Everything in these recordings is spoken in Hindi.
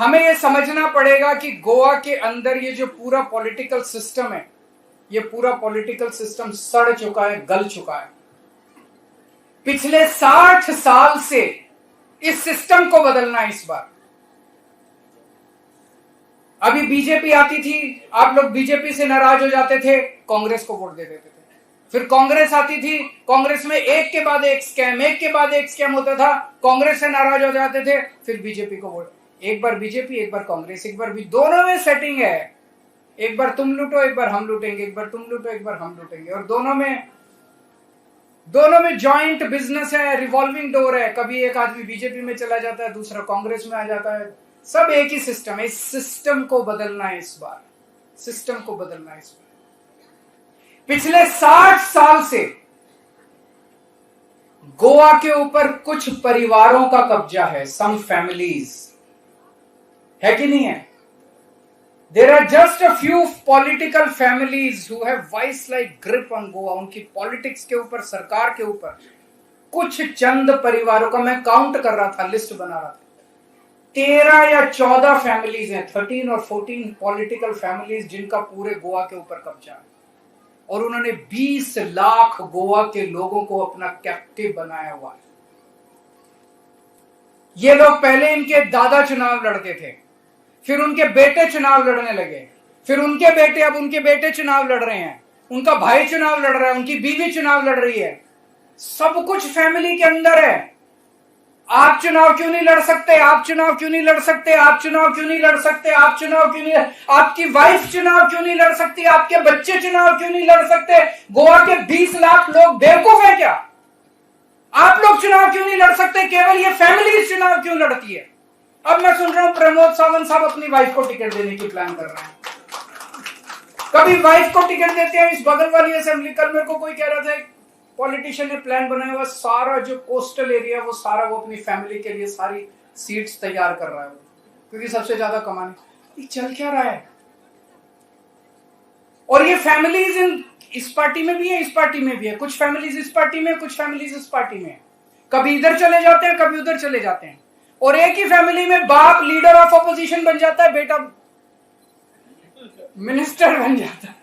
हमें यह समझना पड़ेगा कि गोवा के अंदर ये जो पूरा पॉलिटिकल सिस्टम है, ये पूरा पॉलिटिकल सिस्टम सड़ चुका है, गल चुका है। पिछले 60 साल से इस सिस्टम को बदलना है इस बार। अभी बीजेपी आती थी, आप लोग बीजेपी से नाराज हो जाते थे, कांग्रेस को वोट दे देते थे। फिर कांग्रेस आती थी, कांग्रेस में एक के बाद एक स्कैम होता था, कांग्रेस से नाराज हो जाते थे, फिर बीजेपी को वोट। एक बार बीजेपी, एक बार कांग्रेस, एक बार भी, दोनों में सेटिंग है। एक बार तुम लूटो, एक बार हम लूटेंगे, एक बार तुम लूटो, एक बार हम लूटेंगे। और दोनों में जॉइंट बिजनेस है, रिवॉल्विंग डोर है। कभी एक आदमी बीजेपी में चला जाता है, दूसरा कांग्रेस में आ जाता है। सब एक ही सिस्टम है। इस सिस्टम को बदलना है इस बार, सिस्टम को बदलना है इस बार। पिछले 60 साल से गोवा के ऊपर कुछ परिवारों का कब्जा है, सम फैमिलीज, है कि नहीं है? There are just a few political families who have vice-like grip on Goa. उनकी पॉलिटिक्स के ऊपर, सरकार के ऊपर कुछ चंद परिवारों का मैं काउंट कर रहा था, लिस्ट बना रहा था। 13 या 14 फैमिलीज हैं, 13 और 14 पॉलिटिकल फैमिलीज जिनका पूरे गोवा के ऊपर कब्जा है। और उन्होंने 20 लाख गोवा के लोगों को अपना कैप्टिव बनाया हुआ है। ये लोग पहले, इनके दादा चुनाव लड़ते थे, फिर उनके बेटे चुनाव लड़ने लगे, फिर उनके बेटे, अब उनके बेटे चुनाव लड़ रहे हैं, उनका भाई चुनाव लड़ रहा है, उनकी बीवी चुनाव लड़ रही है। सब कुछ फैमिली के अंदर है। आप चुनाव क्यों नहीं लड़ सकते? आप चुनाव क्यों नहीं लड़ सकते? आप चुनाव क्यों नहीं लड़ सकते? आप चुनाव क्यों नहीं? आपकी वाइफ चुनाव क्यों नहीं लड़ सकती? आपके बच्चे चुनाव क्यों नहीं लड़ सकते? गोवा के 20 लाख लोग बेवकूफ है क्या? आप लोग चुनाव क्यों नहीं लड़ सकते? केवल ये फैमिली चुनाव क्यों लड़ती है? अब मैं सुन रहा हूं प्रमोद सावंत साहब अपनी वाइफ को टिकट देने की प्लान कर रहे हैं। कभी वाइफ को टिकट देते हैं इस बगल वाली असेंबली। कल मेरे को कोई कह रहा था, पॉलिटिशियन ने प्लान बनाया हुआ, सारा जो कोस्टल एरिया वो सारा वो अपनी फैमिली के लिए सारी सीट्स तैयार कर रहा है, क्योंकि सबसे ज्यादा कमाने। ये चल क्या रहा है? और ये फैमिलीज इस पार्टी में भी है, इस पार्टी में भी है। कुछ फैमिलीज इस पार्टी में, कुछ फैमिलीज इस पार्टी में। कभी इधर चले जाते हैं, कभी उधर चले जाते हैं। और एक ही फैमिली में बाप लीडर ऑफ अपोजिशन बन जाता है, बेटा मिनिस्टर बन जाता है।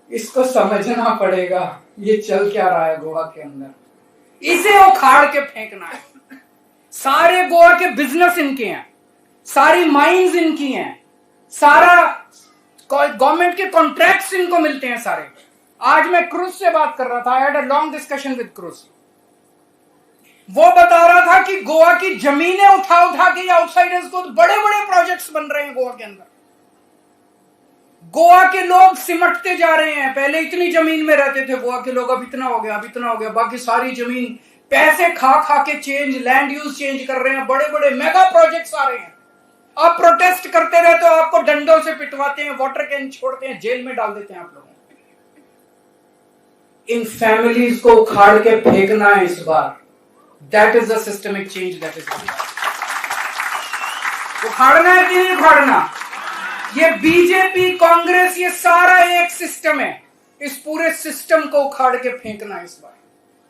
इसको समझना पड़ेगा ये चल क्या रहा है गोवा के अंदर। इसे उखाड़ के फेंकना है। सारे गोवा के बिजनेस इनके हैं, सारी माइंस इनकी हैं, सारा गवर्नमेंट के कॉन्ट्रैक्ट्स इनको मिलते हैं सारे। आज मैं क्रूज से बात कर रहा था, I had a long discussion with cruise. वो बता रहा था कि गोवा की जमीनें उठा उठा के आउटसाइडर्स को बड़े बड़े प्रोजेक्ट्स बन रहे हैं गोवा के अंदर। गोवा के लोग सिमटते जा रहे हैं। पहले इतनी जमीन में रहते थे गोवा के लोग, अब इतना हो गया, अब इतना हो गया। बाकी सारी जमीन पैसे खा खा के चेंज, लैंड यूज चेंज कर रहे हैं। बड़े बड़े मेगा प्रोजेक्ट्स आ रहे हैं। आप प्रोटेस्ट करते रहे तो आपको डंडों से पिटवाते हैं, वाटर कैन छोड़ते हैं, जेल में डाल देते हैं आप लोगों को। इन फैमिलीज को उखाड़ के फेंकना है इस बार। That is the systemic change, that is उखाड़ना है कि नहीं उखाड़ना? ये बीजेपी, कांग्रेस, ये सारा एक सिस्टम है। इस पूरे सिस्टम को उखाड़ के फेंकना है इस बार।